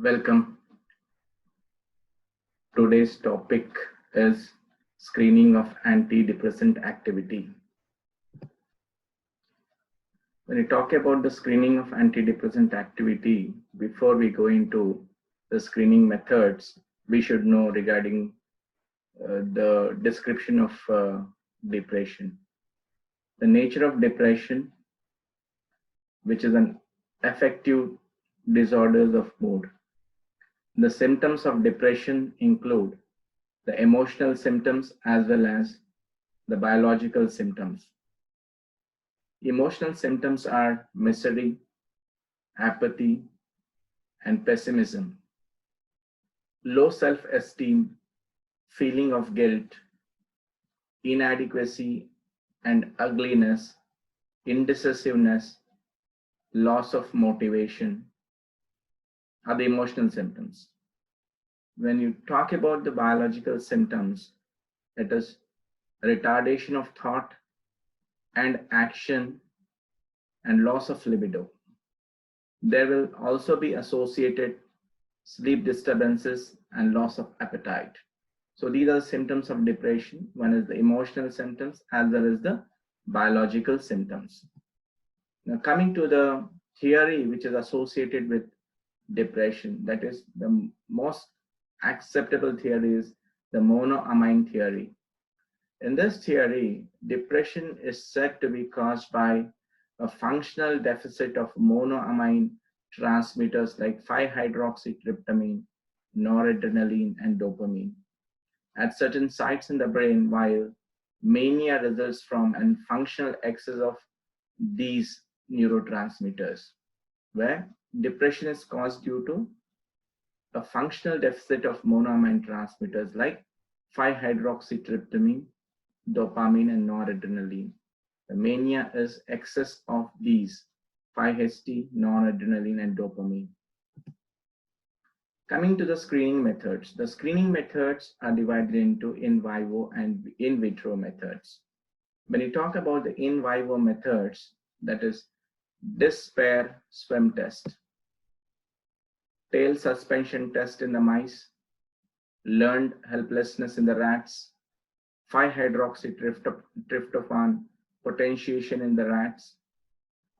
Welcome. Today's topic is screening of antidepressant activity. When we talk about the screening of antidepressant activity, before we go into the screening methods, we should know regarding the description of depression. The nature of depression, which is an affective disorders of mood. The symptoms of depression include the emotional symptoms as well as the biological symptoms. Emotional symptoms are misery, apathy, and pessimism, low self-esteem, feeling of guilt, inadequacy and ugliness, indecisiveness, loss of motivation are the emotional symptoms. When you talk about the biological symptoms, it is retardation of thought and action and loss of libido. There will also be associated sleep disturbances and loss of appetite. So these are the symptoms of depression. One is the emotional symptoms as well as the biological symptoms. Now coming to the theory which is associated with depression, that is the most acceptable theory is the monoamine theory. In this theory, depression is said to be caused by a functional deficit of monoamine transmitters like 5-hydroxytryptamine, noradrenaline, and dopamine at certain sites in the brain, while mania results from a functional excess of these neurotransmitters, where depression is caused due to a functional deficit of monoamine transmitters like 5-hydroxytryptamine, dopamine, and noradrenaline. The mania is excess of these 5-HT, noradrenaline, and dopamine. Coming to the screening methods, the screening methods are divided into in vivo and in vitro methods. When you talk about the in vivo methods, that is DISPAIR swim test, tail suspension test in the mice, learned helplessness in the rats, 5-hydroxytryptophan potentiation in the rats,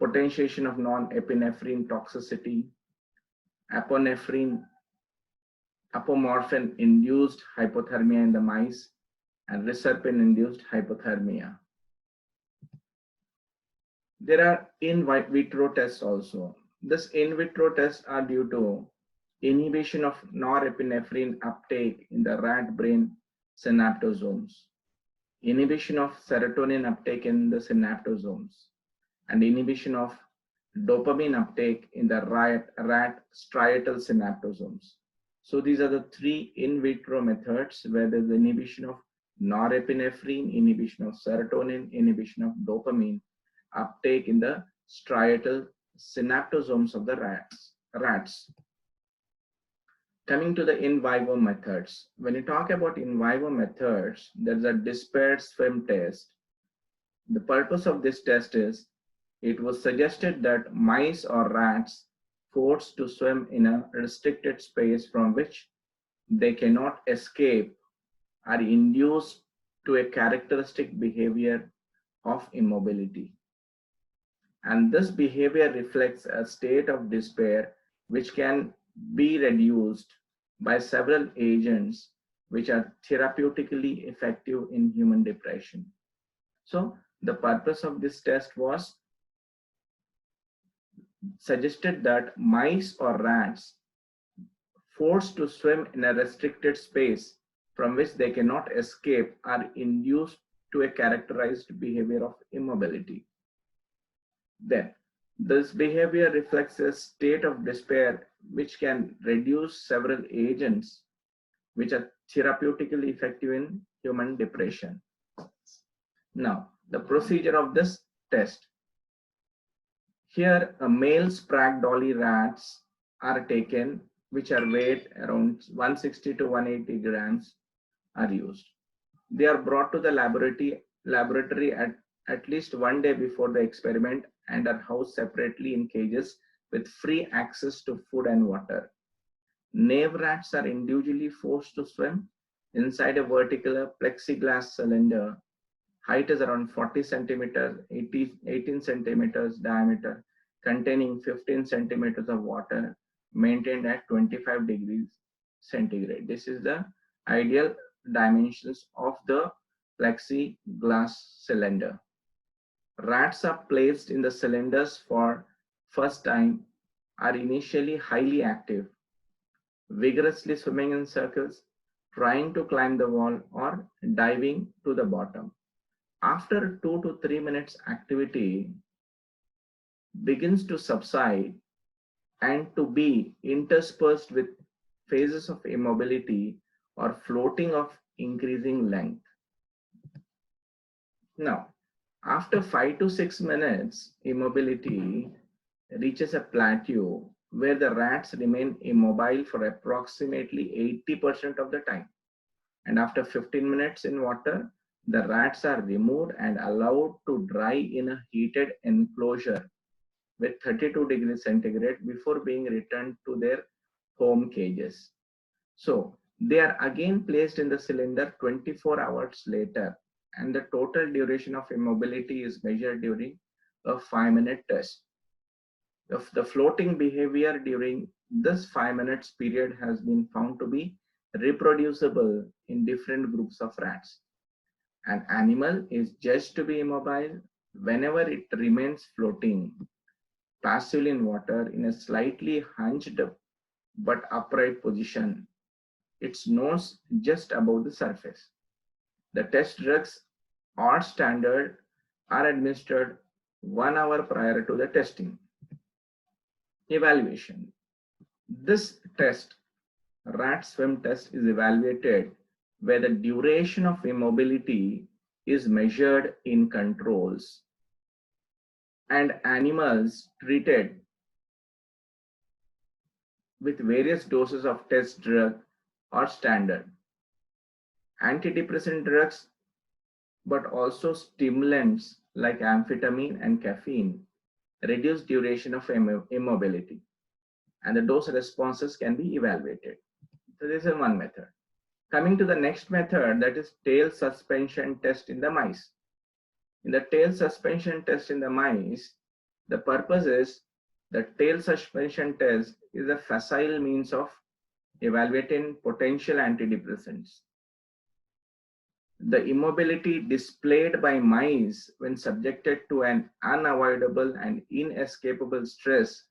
potentiation of non-epinephrine toxicity, apomorphin-induced hypothermia in the mice, and reserpine-induced hypothermia. There are in vitro tests also. This in vitro tests are due to inhibition of norepinephrine uptake in the rat brain synaptosomes, inhibition of serotonin uptake in the synaptosomes, and inhibition of dopamine uptake in the rat striatal synaptosomes. So these are the three in vitro methods where there's inhibition of norepinephrine, inhibition of serotonin, inhibition of dopamine uptake in the striatal synaptosomes of the rats. Coming to the in vivo methods. When you talk about in vivo methods, there's a DISPAIR swim test. The purpose of this test is, it was suggested that mice or rats forced to swim in a restricted space from which they cannot escape are induced to a characteristic behavior of immobility. And this behavior reflects a state of despair which can be reduced by several agents which are therapeutically effective in human depression. So the purpose of this test was suggested that mice or rats forced to swim in a restricted space from which they cannot escape are induced to a characterized behavior of immobility. Then, this behavior reflects a state of despair which can reduce several agents which are therapeutically effective in human depression. Now, the procedure of this test. Here, male Sprague-Dawley rats are taken, which are weighed around 160 to 180 grams are used. They are brought to the laboratory at least one day before the experiment and are housed separately in cages with free access to food and water. Nave rats are individually forced to swim inside a vertical plexiglass cylinder. Height is around 40 centimeters, 18 centimeters diameter, containing 15 centimeters of water, maintained at 25 degrees centigrade. This is the ideal dimensions of the plexiglass cylinder. Rats are placed in the cylinders for first time, are initially highly active, vigorously swimming in circles, trying to climb the wall or diving to the bottom. After 2 to 3 minutes, activity begins to subside and to be interspersed with phases of immobility or floating of increasing length. Now, after 5 to 6 minutes, immobility reaches a plateau where the rats remain immobile for approximately 80% of the time. And after 15 minutes in water, the rats are removed and allowed to dry in a heated enclosure with 32 degrees centigrade before being returned to their home cages. So they are again placed in the cylinder 24 hours later, and the total duration of immobility is measured during a 5-minute test. The floating behavior during this 5 minutes period has been found to be reproducible in different groups of rats. An animal is judged to be immobile whenever it remains floating passively in water in a slightly hunched but upright position, its nose just above the surface. The test drugs or standard are administered 1 hour prior to the testing. Evaluation. This test, rat swim test, is evaluated where the duration of immobility is measured in controls and animals treated with various doses of test drug or standard. Antidepressant drugs, but also stimulants like amphetamine and caffeine reduce duration of immobility, and the dose responses can be evaluated. So this is one method. Coming to the next method, that is tail suspension test in the mice. In the tail suspension test in the mice, the purpose is the tail suspension test is a facile means of evaluating potential antidepressants. The immobility displayed by mice when subjected to an unavoidable and inescapable stress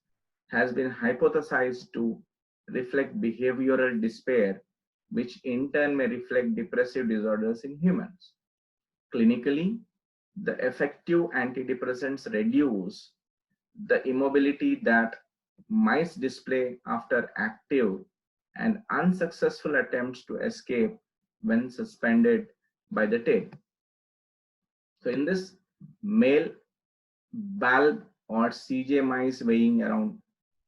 has been hypothesized to reflect behavioral despair, which in turn may reflect depressive disorders in humans. Clinically, the effective antidepressants reduce the immobility that mice display after active and unsuccessful attempts to escape when suspended by the tail. So in this, male bulb or CJ mice weighing around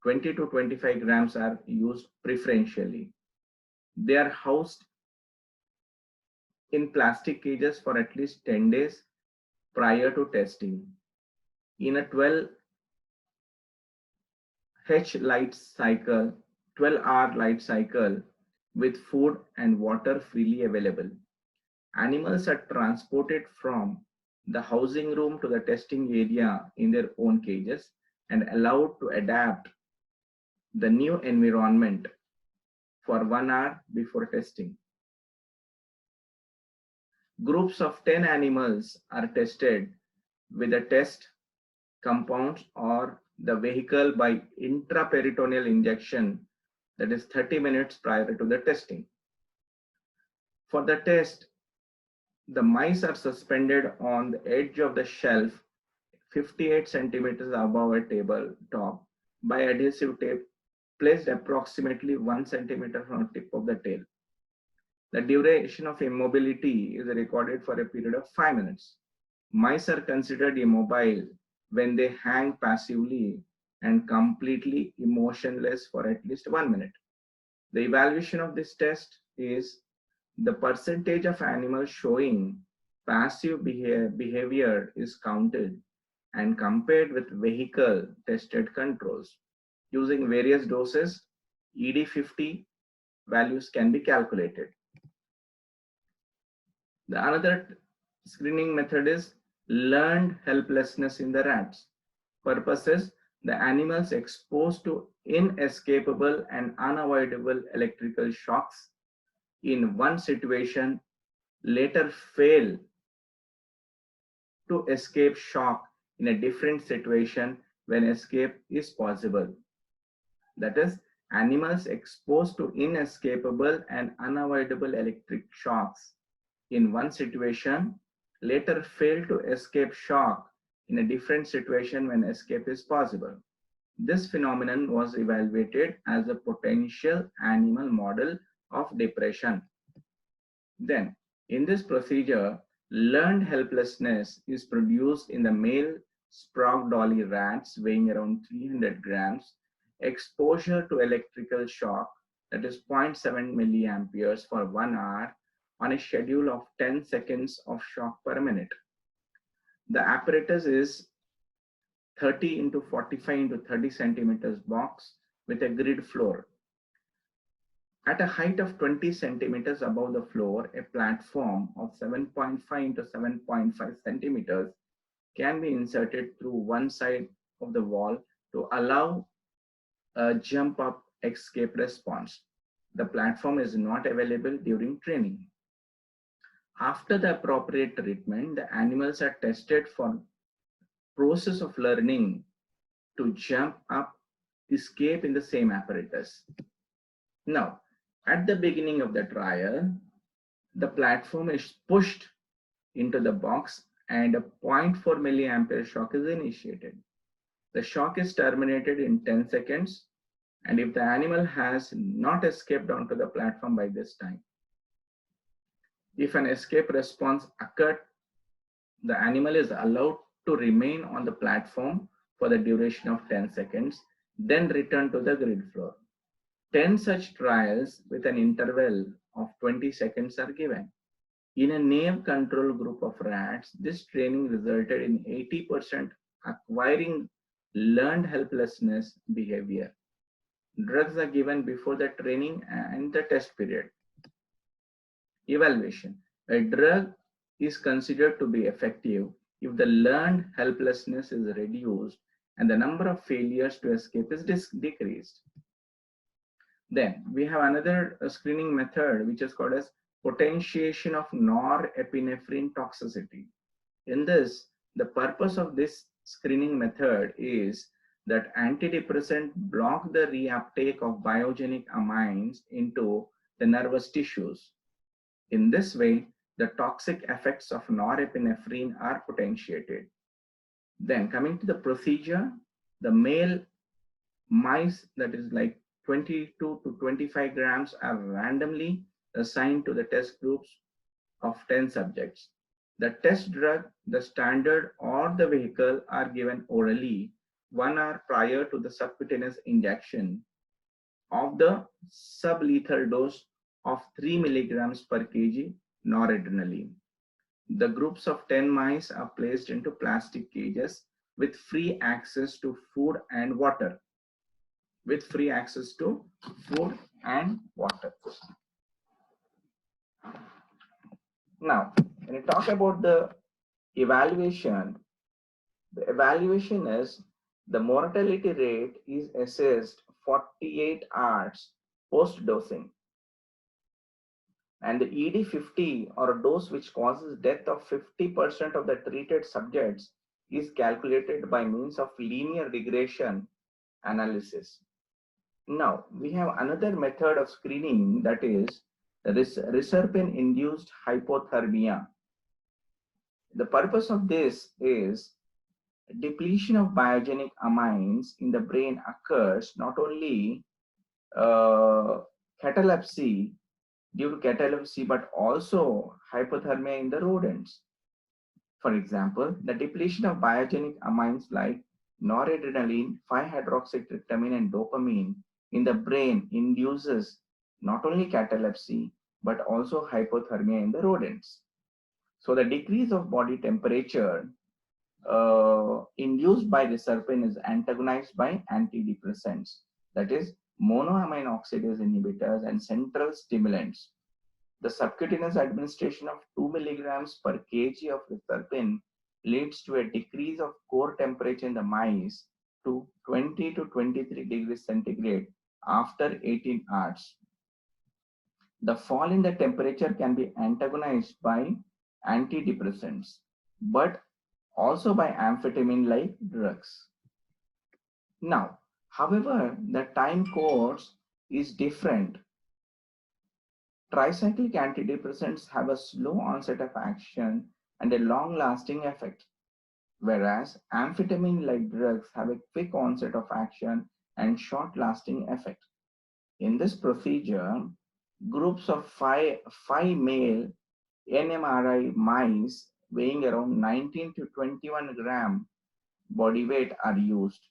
20 to 25 grams are used preferentially. They are housed in plastic cages for at least 10 days prior to testing. In a 12-hour light cycle with food and water freely available. Animals are transported from the housing room to the testing area in their own cages and allowed to adapt the new environment for 1 hour before testing. Groups of 10 animals are tested with a test compounds or the vehicle by intraperitoneal injection, that is 30 minutes prior to the testing. For the test, the mice are suspended on the edge of the shelf 58 centimeters above a table top by adhesive tape placed approximately 1 centimeter from the tip of the tail. The duration of immobility is recorded for a period of 5 minutes. Mice are considered immobile when they hang passively and completely emotionless for at least 1 minute. The evaluation of this test is the percentage of animals showing passive behavior is counted and compared with vehicle tested controls using various doses ED50 values can be calculated. The another screening method is learned helplessness in the rats. Purpose is the animals exposed to inescapable and unavoidable electrical shocks in one situation later fail to escape shock in a different situation when escape is possible. That is, animals exposed to inescapable and unavoidable electric shocks in one situation later fail to escape shock in a different situation when escape is possible. This phenomenon was evaluated as a potential animal model of depression. Then, in this procedure, learned helplessness is produced in the male Sprague Dolly rats weighing around 300 grams, exposure to electrical shock, that is 0.7 milliamperes for 1 hour on a schedule of 10 seconds of shock per minute. The apparatus is 30 into 45 into 30 centimeters box with a grid floor. At a height of 20 centimeters above the floor, a platform of 7.5 into 7.5 centimeters can be inserted through one side of the wall to allow a jump up escape response. The platform is not available during training. After the appropriate treatment, the animals are tested for process of learning to jump up, escape in the same apparatus. Now, at the beginning of the trial, the platform is pushed into the box and a 0.4 milliampere shock is initiated. The shock is terminated in 10 seconds, and if the animal has not escaped onto the platform by this time, if an escape response occurred, the animal is allowed to remain on the platform for the duration of 10 seconds, then return to the grid floor. 10 such trials with an interval of 20 seconds are given. In a naive control group of rats, this training resulted in 80% acquiring learned helplessness behavior. Drugs are given before the training and the test period. Evaluation. A drug is considered to be effective if the learned helplessness is reduced and the number of failures to escape is decreased. Then we have another screening method which is called as potentiation of norepinephrine toxicity. In this, the purpose of this screening method is that antidepressant block the reuptake of biogenic amines into the nervous tissues. In this way, the toxic effects of norepinephrine are potentiated. Then coming to the procedure, the male mice, that is like 22 to 25 grams, are randomly assigned to the test groups of 10 subjects. The test drug, the standard or the vehicle are given orally 1 hour prior to the subcutaneous injection of the sublethal dose of 3 milligrams per kg noradrenaline. The groups of 10 mice are placed into plastic cages with free access to food and water. Now, when you talk about the evaluation is the mortality rate is assessed 48 hours post dosing, and the ED50 or a dose which causes death of 50% of the treated subjects is calculated by means of linear regression analysis. Now we have another method of screening, that is reserpine induced hypothermia. The purpose of this is depletion of biogenic amines in the brain occurs not only catalepsy, due to catalepsy, but also hypothermia in the rodents. For example, the depletion of biogenic amines like noradrenaline, 5-hydroxytryptamine, and dopamine in the brain induces not only catalepsy, but also hypothermia in the rodents. So the decrease of body temperature induced by reserpine is antagonized by antidepressants, that is monoamine oxidase inhibitors, and central stimulants. The subcutaneous administration of 2 milligrams per kg of reserpine leads to a decrease of core temperature in the mice to 20 to 23 degrees centigrade after 18 hours. The fall in the temperature can be antagonized by antidepressants, but also by amphetamine-like drugs. Now, however, the time course is different. Tricyclic antidepressants have a slow onset of action and a long-lasting effect, whereas amphetamine-like drugs have a quick onset of action and short-lasting effect. In this procedure, groups of five male NMRI mice weighing around 19 to 21 gram body weight are used.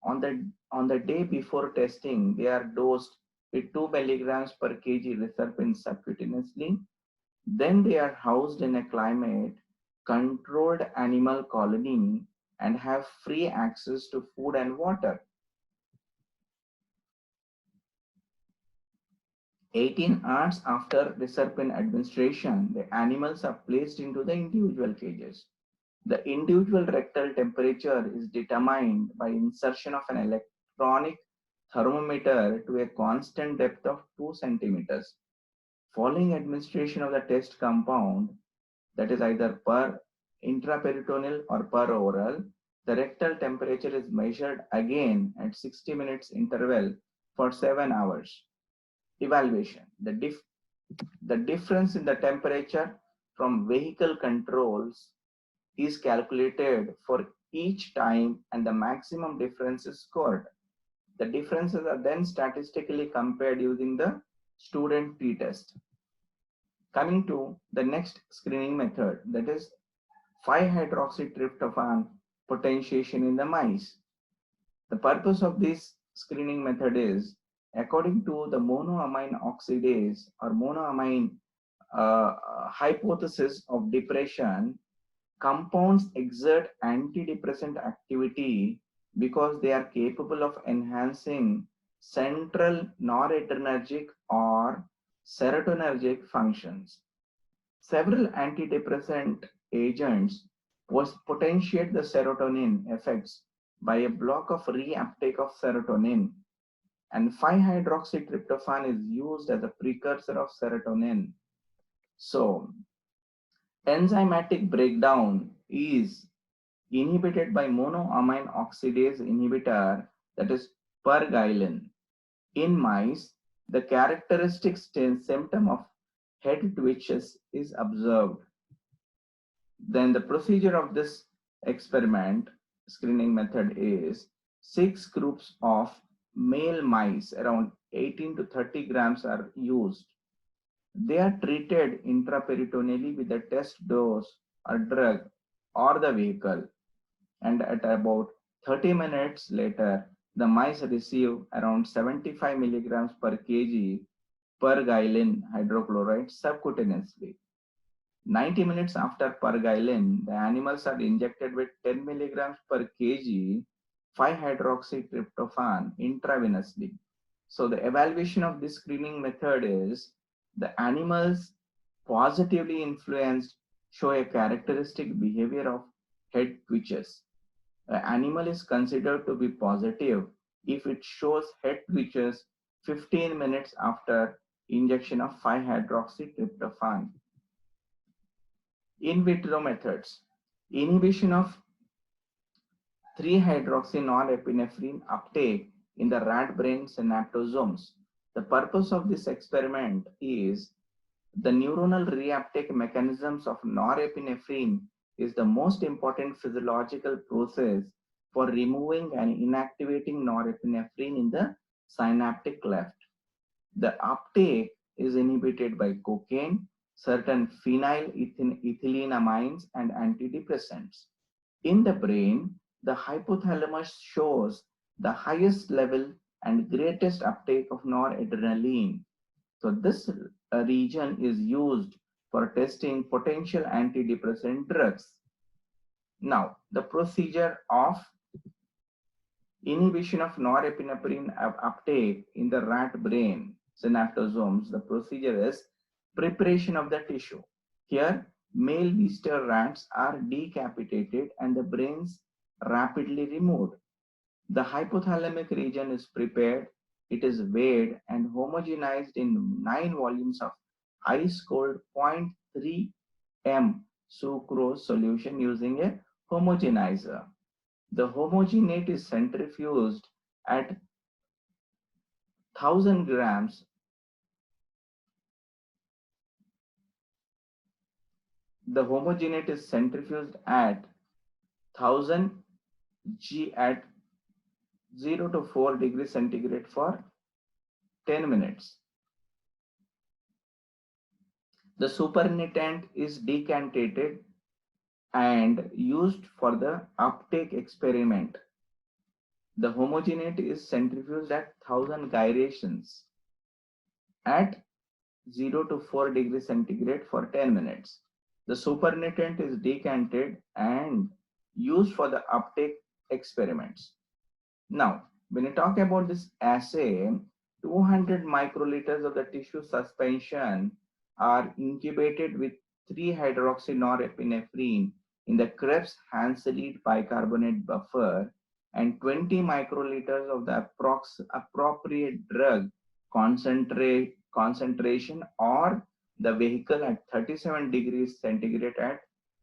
On the day before testing, they are dosed with 2 milligrams per kg reserpine subcutaneously. Then they are housed in a climate controlled animal colony and have free access to food and water. 18 hours after reserpine administration, the animals are placed into the individual cages. The individual rectal temperature is determined by insertion of an electronic thermometer to a constant depth of 2 centimeters. Following administration of the test compound, that is either per intraperitoneal or per oral, the rectal temperature is measured again at 60 minutes interval for 7 hours. Evaluation. The difference in the temperature from vehicle controls is calculated for each time and the maximum difference is scored. The differences are then statistically compared using the student t-test. Coming to the next screening method, that is 5-hydroxytryptophan potentiation in the mice. The purpose of this screening method is, according to the monoamine oxidase or monoamine hypothesis of depression, compounds exert antidepressant activity because they are capable of enhancing central noradrenergic or serotonergic functions. Several antidepressant agents potentiate the serotonin effects by a block of reuptake of serotonin, and 5-hydroxytryptophan is used as a precursor of serotonin. So, enzymatic breakdown is inhibited by monoamine oxidase inhibitor, that is pergylin. In mice, the characteristic symptom of head twitches is observed. Then the procedure of this experiment screening method is 6 groups of male mice around 18 to 30 grams are used. They are treated intraperitoneally with a test dose or drug or the vehicle, and at about 30 minutes later, the mice receive around 75 milligrams per kg pergylin hydrochloride subcutaneously. 90 minutes after pergylin, the animals are injected with 10 milligrams per kg 5-hydroxytryptophan intravenously. So the evaluation of this screening method is, the animals positively influenced show a characteristic behavior of head twitches. An animal is considered to be positive if it shows head twitches 15 minutes after injection of 5-hydroxytryptophan. In vitro methods. Inhibition of 3-hydroxynorepinephrine uptake in the rat brain synaptosomes. The purpose of this experiment is, the neuronal reuptake mechanisms of norepinephrine is the most important physiological process for removing and inactivating norepinephrine in the synaptic cleft. The uptake is inhibited by cocaine, certain phenylethylamines, and antidepressants. In the brain, the hypothalamus shows the highest level and greatest uptake of noradrenaline. So this region is used for testing potential antidepressant drugs. Now, the procedure of Inhibition of norepinephrine uptake in the rat brain synaptosomes. The procedure is preparation of the tissue. Here, male Wistar rats are decapitated and the brains rapidly removed. The hypothalamic region is prepared. It is weighed and homogenized in 9 volumes of ice cold 0.3 m sucrose solution using a homogenizer. The homogenate is centrifuged at 1000 grams. The homogenate is centrifuged at 1000 G at 0 to 4 degrees centigrade for 10 minutes. The supernatant is decantated and used for the uptake experiment. The homogenate is centrifuged at 1000 gyrations at 0 to 4 degrees centigrade for 10 minutes. The supernatant is decanted and used for the uptake experiments. Now, when you talk about this assay, 200 microliters of the tissue suspension are incubated with 3-hydroxynorepinephrine in the Krebs Hansalit bicarbonate buffer and 20 microliters of the appropriate drug concentration or the vehicle at 37 degrees centigrade at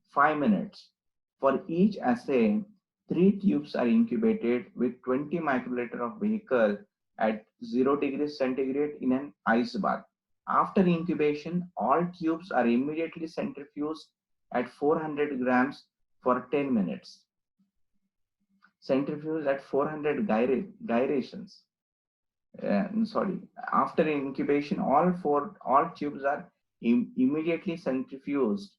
5 minutes. For each assay, 3 tubes are incubated with 20 microliter of vehicle at 0 degrees centigrade in an ice bath. After incubation, all tubes are immediately centrifuged at 400 grams for 10 minutes. Centrifuge at 400 gyrations. After incubation, all tubes are immediately centrifuged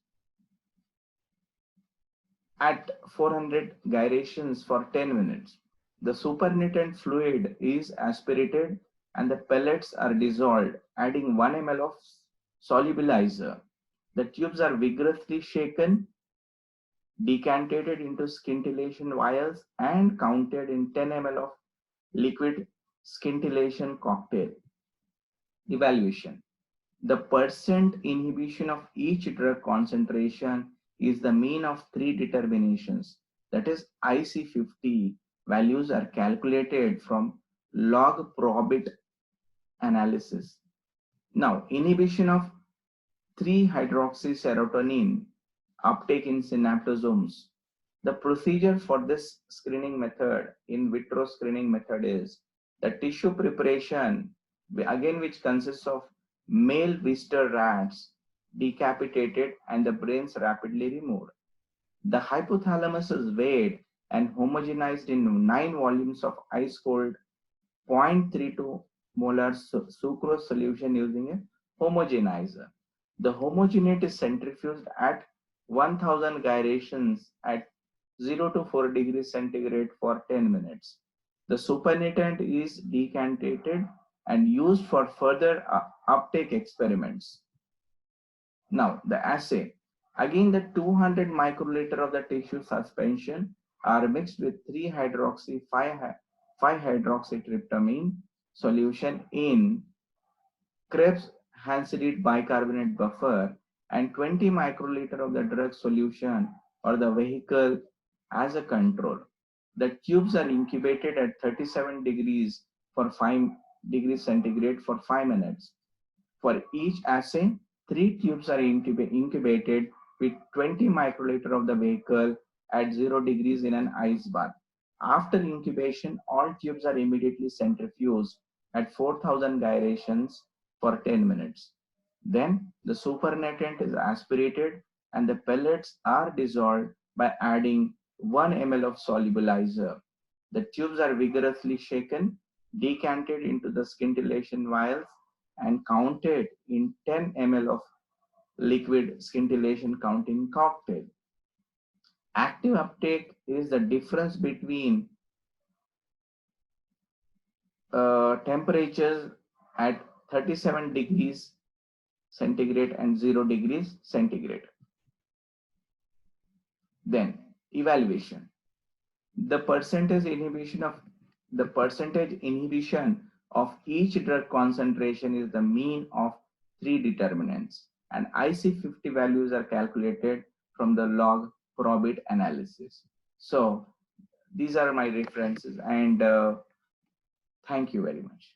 at 400 gyrations for 10 minutes. The supernatant fluid is aspirated and the pellets are dissolved, adding 1 ml of solubilizer. The tubes are vigorously shaken, decanted into scintillation vials, and counted in 10 ml of liquid scintillation cocktail. Evaluation. The percent inhibition of each drug concentration is the mean of 3 determinations. That is, IC50 values are calculated from log probit analysis. Now, inhibition of 3-hydroxyserotonin uptake in synaptosomes. The procedure for this screening method, in vitro screening method, is the tissue preparation, again which consists of male Wistar rats decapitated and the brains rapidly removed. The hypothalamus is weighed and homogenized in 9 volumes of ice cold 0.32 molar sucrose solution using a homogenizer. The homogenate is centrifuged at 1000 gyrations at 0 to 4 degrees centigrade for 10 minutes. The supernatant is decanted and used for further uptake experiments. Now, the assay. Again, the 200 microliter of the tissue suspension are mixed with 3-hydroxy 5-hydroxytryptamine solution in Krebs Hansalit bicarbonate buffer and 20 microliter of the drug solution or the vehicle as a control. The tubes are incubated at 37 degrees for 5 degrees centigrade for 5 minutes. For each assay, 3 tubes are incubated with 20 microliter of the vehicle at 0 degrees in an ice bath. After incubation, all tubes are immediately centrifuged at 4000 gyrations for 10 minutes. Then the supernatant is aspirated and the pellets are dissolved by adding 1 ml of solubilizer. The tubes are vigorously shaken, decanted into the scintillation vials, and counted in 10 ml of liquid scintillation counting cocktail. Active uptake is the difference between temperatures at 37 degrees centigrade and 0 degrees centigrade. Then evaluation. The percentage inhibition of the percentage inhibition of each drug concentration is the mean of three determinants, and IC50 values are calculated from the log probit analysis. So these are my references, and thank you very much.